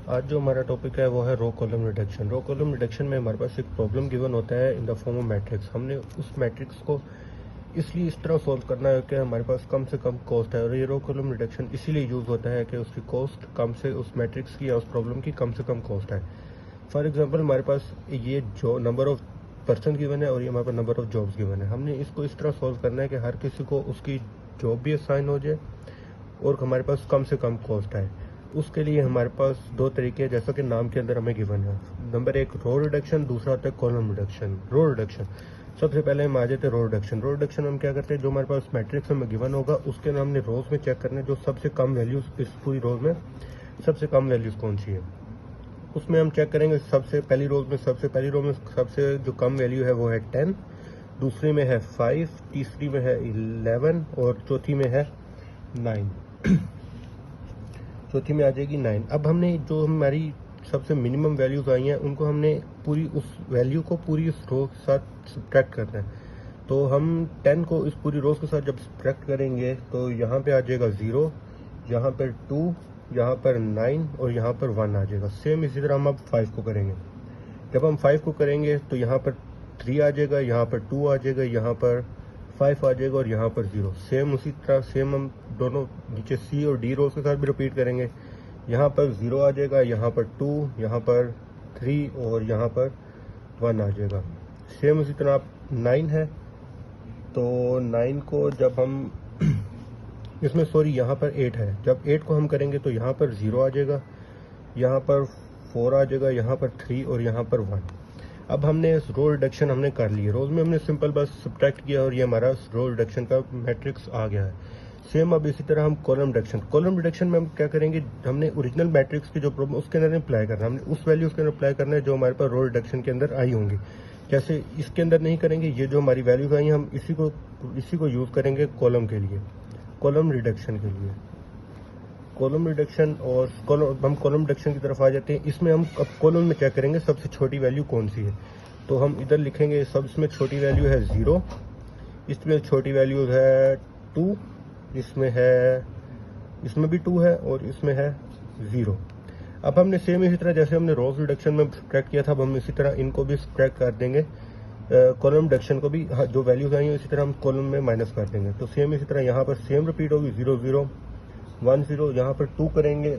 आज जो हमारा टॉपिक है वो है row column reduction. Row column reduction में हमारे पास एक प्रॉब्लम गिवन होता है in the form of matrix. हमने उस मैट्रिक्स को इसलिए इस तरह सॉल्व करना है कि हमारे पास कम से कम कॉस्ट है, और ये रो कॉलम रिडक्शन इसीलिए यूज़ होता है कि उसकी कॉस्ट कम से उस मैट्रिक्स की या उस प्रॉब्लम की कम से कम कॉस्ट है। फॉर एग्जांपल हमारे पास ये जो नंबर ऑफ पर्सन गिवन है और ये हमारे पास नंबर ऑफ जॉब्स गिवन है। हमने इसको इस तरह सॉल्व करना है कि हर किसी को उसकी जॉब भी असाइन हो जाए और हमारे पास कम से कम कॉस्ट है। उसके लिए हमारे पास दो तरीके हैं, जैसा कि नाम के अंदर हमें गिवन है। नंबर एक रो रिडक्शन, दूसरा होता है कॉलम रिडक्शन। रो रिडक्शन सबसे पहले हम आ जाते हैं रो रिडक्शन। रो रिडक्शन हम क्या करते हैं, जो हमारे पास मैट्रिक्स में गिवन होगा उसके नाम हमने रोज में चेक करना है जो सबसे कम वैल्यूज इस पूरी रोज में सबसे कम वैल्यूज कौन सी है। उसमें हम चेक करेंगे सबसे पहली रो में सबसे जो कम वैल्यू है वो है 10, दूसरी में है 5, तीसरी में है 11 और चौथी में है 9। चौथी में आ जाएगी 9। अब हमने जो हमारी सबसे मिनिमम वैल्यूज आई हैं उनको हमने पूरी उस वैल्यू को पूरी उस रो के साथ सब्ट्रैक्ट करना है। तो हम 10 को इस पूरी रोज के साथ जब सब्ट्रैक्ट करेंगे तो यहाँ पे आ जाएगा 0, यहाँ पर 2, यहाँ पर 9 और यहाँ पर 1 आ जाएगा। सेम इसी तरह हम अब 5 को करेंगे। जब हम 5 को करेंगे तो यहाँ पर 3 आ जाएगा, यहाँ पर 2 आ जाएगा, यहाँ पर 5 आ जाएगा और यहाँ पर 0। सेम उसी तरह सेम हम दोनों नीचे सी और डी रोज के साथ भी रिपीट करेंगे। यहाँ पर 0 आ जाएगा, यहाँ पर 2, यहाँ पर 3 और यहाँ पर 1 आ जाएगा। सेम उसी तरह 9 है तो 9 को जब हम इसमें यहाँ पर 8 है, जब 8 को हम करेंगे तो यहाँ पर 0 आ जाएगा, यहाँ पर 4 आ जाएगा, यहाँ पर 3 और यहाँ पर 1। अब हमने रो रिडक्शन हमने कर लिया, रोज में हमने सिंपल बस सब्ट्रैक्ट किया और ये हमारा रो रिडक्शन का मैट्रिक्स आ गया है। सेम अब इसी तरह हम कॉलम रिडक्शन में हम क्या करेंगे, हमने ओरिजिनल मैट्रिक्स की जो प्रॉब्लम उसके अंदर अप्लाई करना है, हमने उस वैल्यू के अंदर अप्लाई करना है जो हमारे पास रो रिडक्शन के अंदर आई होंगी। जैसे इसके अंदर नहीं करेंगे, ये जो हमारी वैल्यूज आई हैं हम इसी को यूज करेंगे कॉलम के लिए, कॉलम रिडक्शन के लिए। कॉलम रिडक्शन और हम कॉलम रिडक्शन की तरफ आ जाते हैं। इसमें हम अब कॉलम में चेक करेंगे सबसे छोटी वैल्यू कौन सी है। तो हम इधर लिखेंगे सब इसमें छोटी वैल्यू है 0, इसमें छोटी वैल्यू है 2, इसमें भी 2 है और इसमें है 0। अब हमने सेम इसी तरह जैसे हमने रोज रिडक्शन में सब्ट्रैक्ट किया था, अब हम इसी तरह इनको भी सब्ट्रैक्ट कर देंगे। कॉलम रिडक्शन को भी जो वैल्यूज आई हैं इसी तरह हम कॉलम में माइनस कर देंगे। तो सेम इसी तरह यहाँ पर सेम रिपीट होगी 0 0 1 0। यहाँ पर 2 करेंगे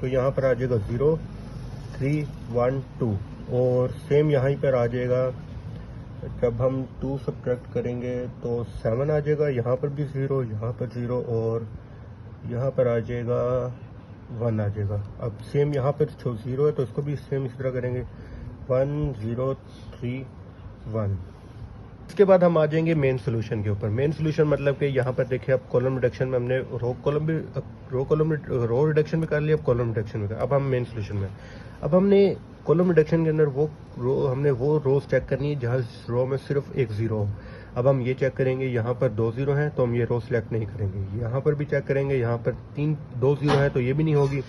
तो यहाँ पर आ जाएगा 0 3 1 2 और सेम यहाँ पर आ जाएगा। जब हम 2 सब्ट्रैक्ट करेंगे तो 7 आ जाएगा, यहाँ पर भी 0, यहाँ पर 0 और यहाँ पर आ जाएगा 1 आ जाएगा। अब सेम यहाँ पर 0 है तो इसको भी सेम इस तरह करेंगे 1 0 3 1। इसके बाद हम आ जाएंगे मेन सोल्यूशन के ऊपर। मेन सोल्यूशन मतलब कि यहाँ पर देखिए अब कॉलम रिडक्शन में हमने रो रिडक्शन भी कर लिया, अब कॉलम रिडक्शन में अब हम मेन सोल्यूशन में। अब हमने कॉलम रिडक्शन के अंदर हमने वो रोज चेक करनी है जहाँ रो में सिर्फ एक 0 हो। अब हम ये चेक करेंगे, यहाँ पर 2 0 हैं तो हम ये रो सिलेक्ट नहीं करेंगे। यहाँ पर भी चेक करेंगे, यहाँ पर 2 0 है तो ये भी नहीं होगी,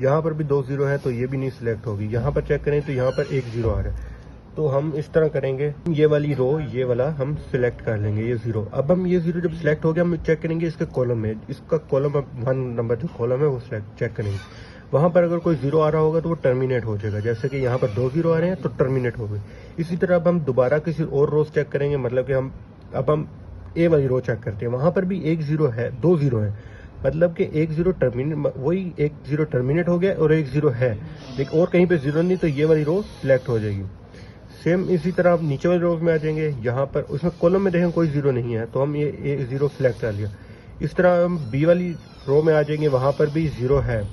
यहाँ पर भी 2 0 है तो ये भी नहीं सिलेक्ट होगी। यहाँ पर चेक करें तो यहाँ पर 1 0 आ रहा है। तो हम इस तरह करेंगे, ये वाली रो ये वाला हम सिलेक्ट कर लेंगे ये 0। अब हम ये 0 जब सिलेक्ट हो गया हम चेक करेंगे इसके कॉलम में, इसका कॉलम 1 नंबर जो कॉलम है वो चेक करेंगे। वहां पर अगर कोई 0 आ रहा होगा तो वो टर्मिनेट हो जाएगा, जैसे कि यहाँ पर 2 0 आ रहे हैं तो टर्मिनेट हो गए। इसी तरह अब हम दोबारा किसी और रोज चेक करेंगे, मतलब कि हम ए वाली रो चेक करते हैं, वहां पर भी 1 0 है 2 0 है, मतलब कि 1 0 टर्मिनेट, वही 1 0 टर्मिनेट हो गया और 1 0 है, लेकिन और कहीं पे 0 नहीं तो ये वाली रो सिलेक्ट हो जाएगी। सेम इसी तरह आप नीचे वाले रोज में आ जाएंगे, यहाँ पर उसमें कॉलम में देखें कोई 0 नहीं है तो हम ये 0 सिलेक्ट कर लिया। इस तरह हम बी वाली रो में आ जाएंगे, वहां पर भी 0 है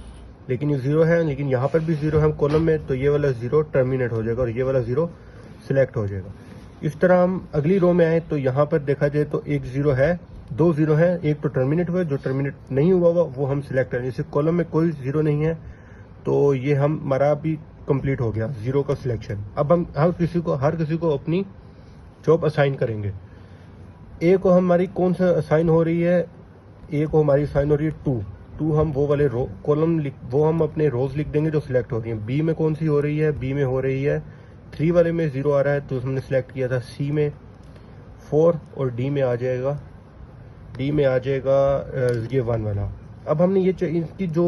लेकिन ये 0 है, लेकिन यहाँ पर भी 0 है कॉलम में तो ये वाला 0 टर्मिनेट हो जाएगा और ये वाला 0 सिलेक्ट हो जाएगा। इस तरह हम अगली रो में आए तो यहाँ पर देखा जाए तो 1 0 है 2 0 है, एक तो टर्मिनेट हुआ, जो टर्मिनेट नहीं हुआ वो हम सिलेक्ट करें। जैसे कॉलम में कोई 0 नहीं है तो ये हमारा भी कंप्लीट हो गया 0 का सिलेक्शन। अब हम हर किसी को अपनी जॉब असाइन करेंगे। ए को हमारी कौन सा असाइन हो रही है, ए को हमारी असाइन हो रही है 2 हम वो वाले कॉलम वो हम अपने रोज लिख देंगे जो सिलेक्ट हो रही है। बी में कौन सी हो रही है, बी में हो रही है 3 वाले में 0 आ रहा है तो हमने सिलेक्ट किया था, सी में 4 और डी में आ जाएगा ये 1 वाला अब हमने इसकी जो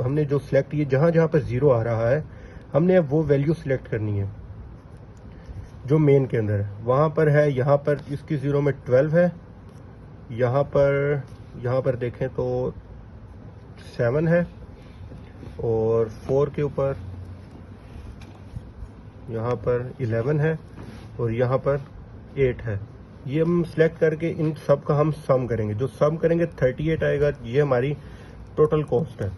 हमने जो सिलेक्ट ये जहां जहां पर 0 आ रहा है, हमने अब वो वैल्यू सिलेक्ट करनी है जो मेन के अंदर है। वहां पर है, यहाँ पर इसकी 0 में 12 है, यहाँ पर देखें तो 7 है, और 4 के ऊपर यहाँ पर 11 है, और यहाँ पर 8 है। ये हम सिलेक्ट करके इन सब का हम सम करेंगे, जो सम करेंगे 38 आएगा। ये हमारी टोटल कॉस्ट है।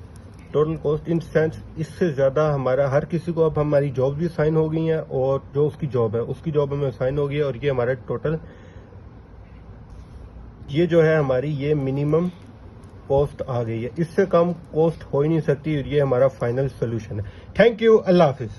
टोटल कॉस्ट इन सेंस इससे ज़्यादा हमारा हर किसी को अब हमारी जॉब भी साइन हो गई है, और जो उसकी जॉब है उसकी जॉब हमें साइन हो गई है, और ये हमारा टोटल ये जो है हमारी ये मिनिमम कॉस्ट आ गई है। इससे कम कॉस्ट हो ही नहीं सकती, और ये हमारा फाइनल सोल्यूशन है। Thank you, Allah Hafiz.